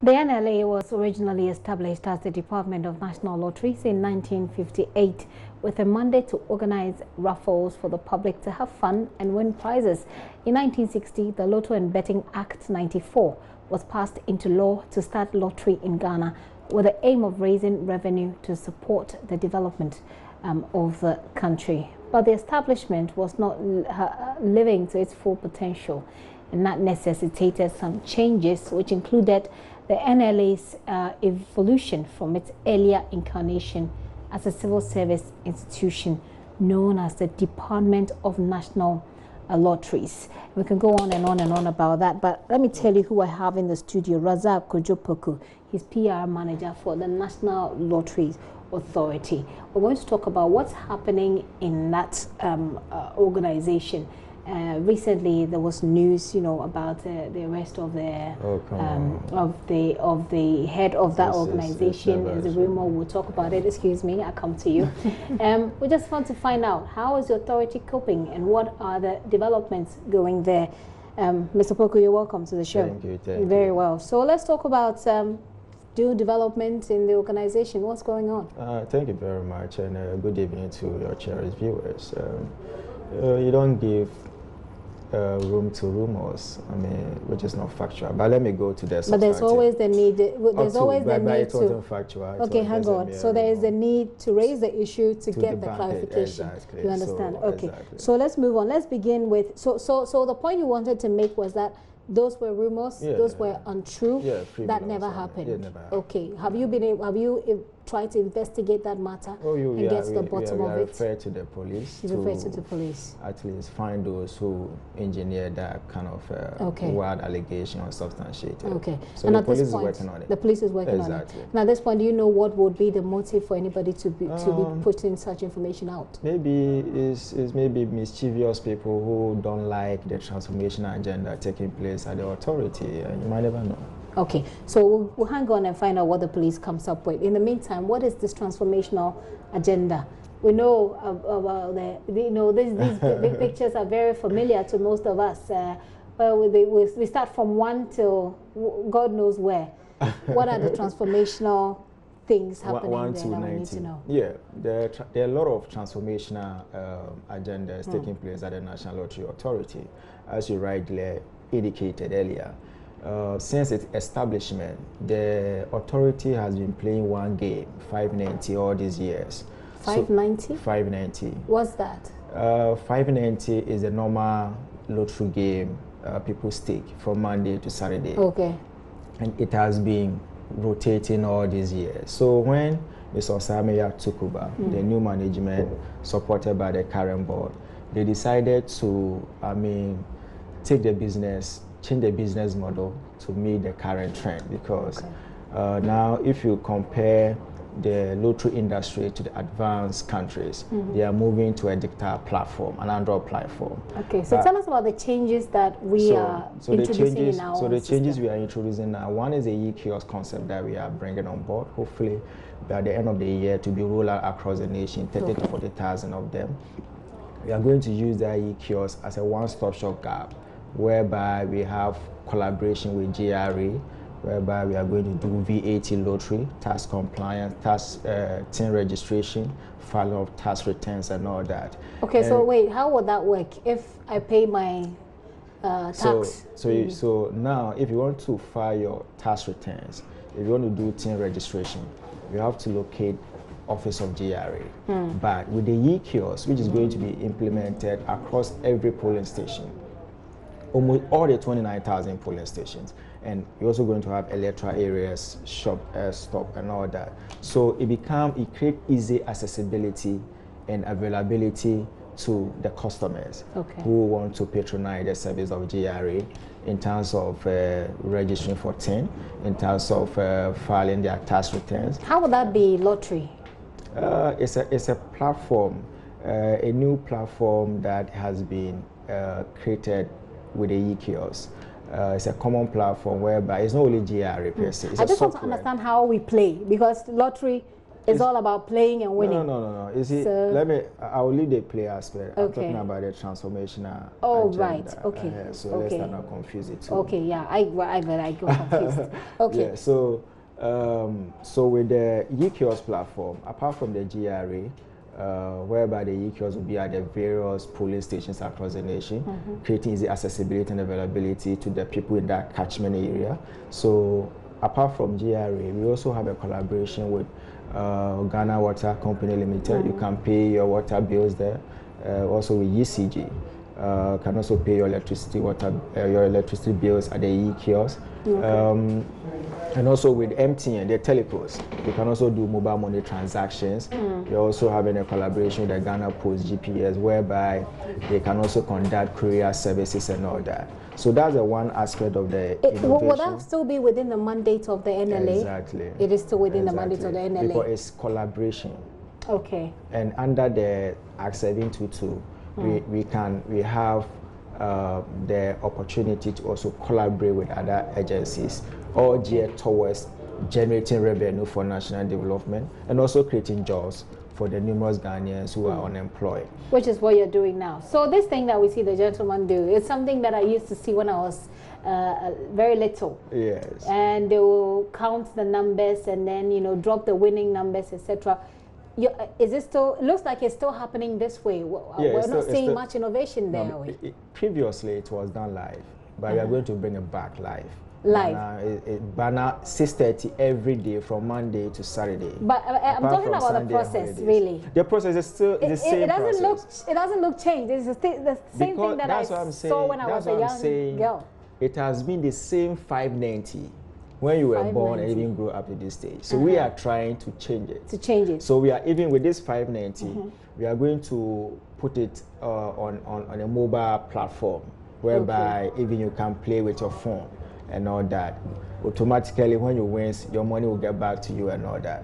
The NLA was originally established as the Department of National Lotteries in 1958 with a mandate to organize raffles for the public to have fun and win prizes. In 1960, the Lotto and Betting Act 94 was passed into law to start lottery in Ghana with the aim of raising revenue to support the development of the country. But the establishment was not living to its full potential, and that necessitated some changes, which included the NLA's evolution from its earlier incarnation as a civil service institution known as the Department of National Lotteries. We can go on and on and on about that, but let me tell you who I have in the studio. Razak Kojopoku, he's PR manager for the National Lotteries Authority. We're going to talk about what's happening in that organization. Recently, there was news, about the arrest of the head of that organization. There's a rumor. We'll talk about it. Excuse me, I come to you. We just want to find out how is the authority coping and what are the developments going there. Mr. Poku, you're welcome to the show. Thank you. Very well. So let's talk about new development in the organization. What's going on? Thank you very much, and good evening to your cherished viewers. You don't give room to rumors, which is not factual. But let me go to the. But there's always the need. There's always the need it wasn't factual. Okay, hang on. So there is the need to raise the issue to get the clarification. Exactly. You understand? So, okay. Exactly. So let's move on. Let's begin with. So the point you wanted to make was that those were rumors. Yeah, those were untrue. Yeah, that never happened. It never happened. Okay. Have you tried to investigate that matter and get to the bottom of it? Refer to the police. You refer to the police. At least find those who engineered that kind of wild allegation or substantiated. Okay. So and the at police this point, is working on it. The police is working on it. And at this point, do you know what would be the motive for anybody to be putting such information out? Maybe is maybe mischievous people who don't like the transformational agenda taking place at the authority, and you might never know. Okay, so we'll hang on and find out what the police comes up with. In the meantime, what is this transformational agenda? We know about these big pictures are very familiar to most of us. We start from one till God knows where. What are the transformational things happening one there to that 90. we need to know? Yeah, there are a lot of transformational agendas taking place at the National Lottery Authority, as you rightly indicated earlier. Since its establishment, the authority has been playing one game, 590, all these years. 590? So, 590. What's that? 590 is a normal lottery game people stake from Monday to Saturday. Okay. And it has been rotating all these years. So when Mr. Osameya took over, the new management, supported by the current board, they decided to, take the business, change the business model to meet the current trend, because now if you compare the lottery industry to the advanced countries, they are moving to a digital platform, an Android platform. Okay, so tell us about the changes that we are introducing in our So the changes system. we are introducing now, one is the e-kiosk concept that we are bringing on board, hopefully by the end of the year to be rolled out across the nation, 30 to 40,000 of them. We are going to use that e-kiosk as a one-stop shop gap, whereby we have collaboration with GRA, whereby we are going to do VAT lottery, tax compliance, tax tin registration, filing of tax returns and all that. Okay, so wait, how would that work if I pay my tax? So now if you want to file your tax returns, if you want to do tin registration, you have to locate office of GRA. But with the e-kiosk, which is going to be implemented across every polling station, almost all the 29,000 polling stations, and you're also going to have electoral areas, shop, stop, and all that. So it creates easy accessibility and availability to the customers who want to patronize the service of GRA in terms of registering for TIN, in terms of filing their tax returns. How would that be lottery? It's a platform, a new platform that has been created with the e-kiosk. It's a common platform whereby it's not only GRA per se. I just want to understand how we play, because lottery, It's all about playing and winning. No. You see, So, I will leave the play aspect. I'm okay. talking about the transformational Oh, agenda. right. Okay. So okay. let's not confuse it too. Okay, yeah. I got confused. Okay. Yeah, so with the e-kiosk platform, apart from the GRA, whereby the e-kiosks will be at the various polling stations across the nation, creating easy accessibility and availability to the people in that catchment area. So apart from GRA, we also have a collaboration with Ghana Water Company Limited. You can pay your water bills there. Also with ECG, can also pay your electricity bills at the e-kiosk. Okay. And also with MTN, the telcos, you can also do mobile money transactions. We're also having a collaboration with the Ghana Post GPS, whereby they can also conduct courier services and all that. So that's the one aspect of the innovation. Will that still be within the mandate of the NLA? Exactly. It is still within the mandate of the NLA? Because it's collaboration. Okay. And under the Act 722, we have the opportunity to also collaborate with other agencies, all geared towards generating revenue for national development and also creating jobs for the numerous Ghanaians who are unemployed. Which is what you're doing now. So this thing that we see the gentleman do, it's something that I used to see when I was very little. Yes. And they will count the numbers and then, you know, drop the winning numbers, etc. Is it still? It looks like it's still happening this way. We're not seeing much innovation there. No, previously, it was done live, but we are going to bring it back live. Banner 6:30 every day from Monday to Saturday. But I'm talking about Sunday the process, really. The process is still the same process. It doesn't look changed. It's the same thing that I saw when I was a young girl. It has been the same 590. When you were born and even grew up to this stage. So we are trying to change it. So we are, even with this 590, we are going to put it on a mobile platform, whereby even you can play with your phone and all that. Automatically, when you win, your money will get back to you and all that.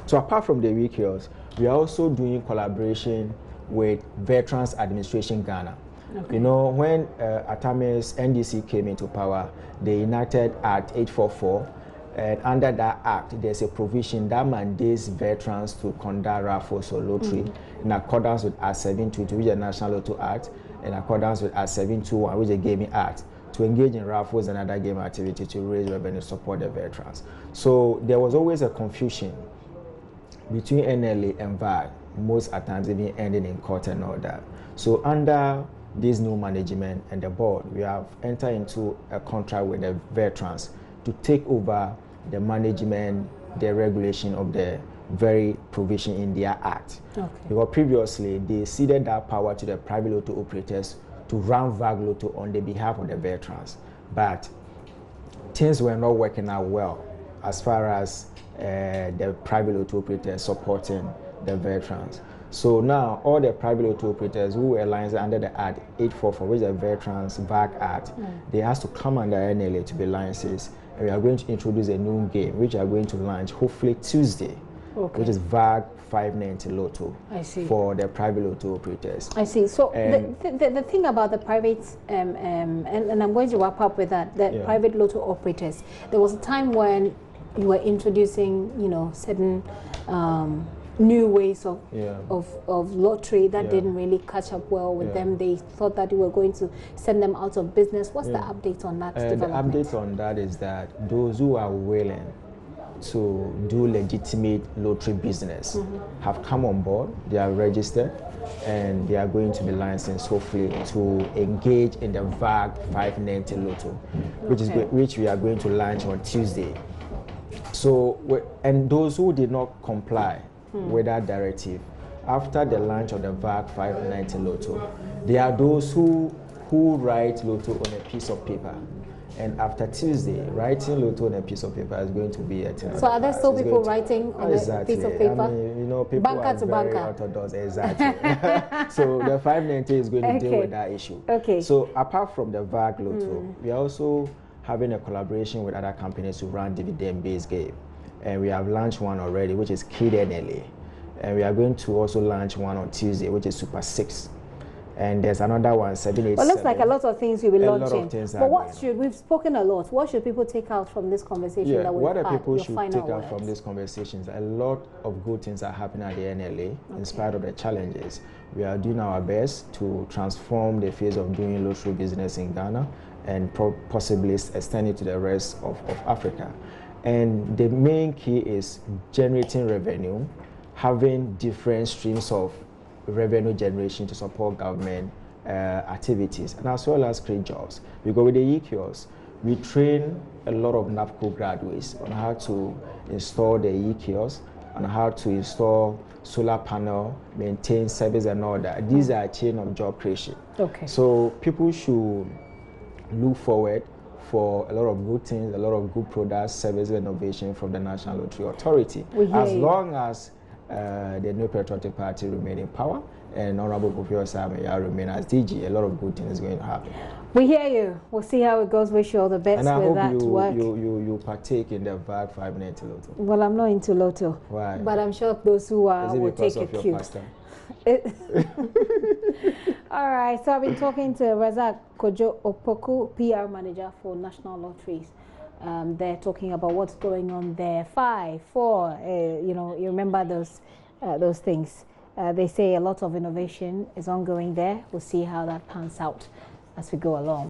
So apart from the e-kiosks, we are also doing collaboration with Veterans Administration Ghana. Okay. You know, when Atame's NDC came into power, they enacted Act 844, and under that act, there's a provision that mandates veterans to conduct raffles or lottery in accordance with Act 722, which is the National Lotto Act, in accordance with Act 721, which is the Gaming Act, to engage in raffles and other game activity to raise revenue to support the veterans. So there was always a confusion between NLA and VAG, most at times even ending in court and all that. So under this new management and the board, we have entered into a contract with the veterans to take over the management, the regulation of the very provision in their act. Okay. Because previously, they ceded that power to the private lotto operators to run VAG Lotto on the behalf of the veterans. But things were not working out well as far as the private lotto operators supporting the veterans. So now all the private lotto operators who were licensed under the Act 844, which is the Veterans VAG Act, they have to come under NLA to be licensed. And we are going to introduce a new game, which we are going to launch hopefully Tuesday, which is VAG 590 Lotto for the private lotto operators. I see. So the thing about the private, and I'm going to wrap up with that, the private lotto operators, there was a time when you were introducing, you know, certain new ways of lottery that didn't really catch up well with them. They thought that you were going to send them out of business. What's the update on that development? The update on that is that those who are willing to do legitimate lottery business have come on board, they are registered, and they are going to be licensed hopefully to engage in the VAG 590 Lotto, which we are going to launch on Tuesday. So, and those who did not comply with that directive, after the launch of the VAG 590 Lotto, there are those who write Lotto on a piece of paper. And after Tuesday, writing Lotto on a piece of paper is going to be a thing. So are there still people writing on a piece of paper? I mean, you know, people banker are very orthodox. Exactly. So the 590 is going to deal with that issue. Okay. So apart from the VAG Lotto, we are also having a collaboration with other companies to run dividend-based game. And we have launched one already, which is Kid NLA. And we are going to also launch one on Tuesday, which is Super 6. And there's another one, 787. Well, looks like a lot of things you'll be launching. A lot of things. But we've spoken a lot. What should people take out from this conversation that we've had? What people should take out words? from this conversation is a lot of good things are happening at the NLA in spite of the challenges. We are doing our best to transform the phase of doing lottery business in Ghana and possibly extend it to the rest of Africa. And the main key is generating revenue, having different streams of revenue generation to support government activities, and as well as create jobs. Because with the e-kiosks, we train a lot of NAPCO graduates on how to install the e-kiosks, on how to install solar panel, maintain service and all that. These are a chain of job creation. Okay. So people should look forward for a lot of good things, a lot of good products, service and innovation from the National Lottery Authority. As long as the New Patriotic Party remain in power and Honorable Professor Samaya remain as DG, a lot of good things is going to happen. We hear you. We'll see how it goes. Wish you all the best and I with hope that work. You partake in the VAG 5-minute lotto. Well, I'm not into lotto. Why? But I'm sure those who are will take a cue. All right, so I've been talking to Razak Kojo Opoku, PR manager for National Lotteries. They're talking about what's going on there. 5, 4, you know, you remember those things. They say a lot of innovation is ongoing there. We'll see how that pans out as we go along.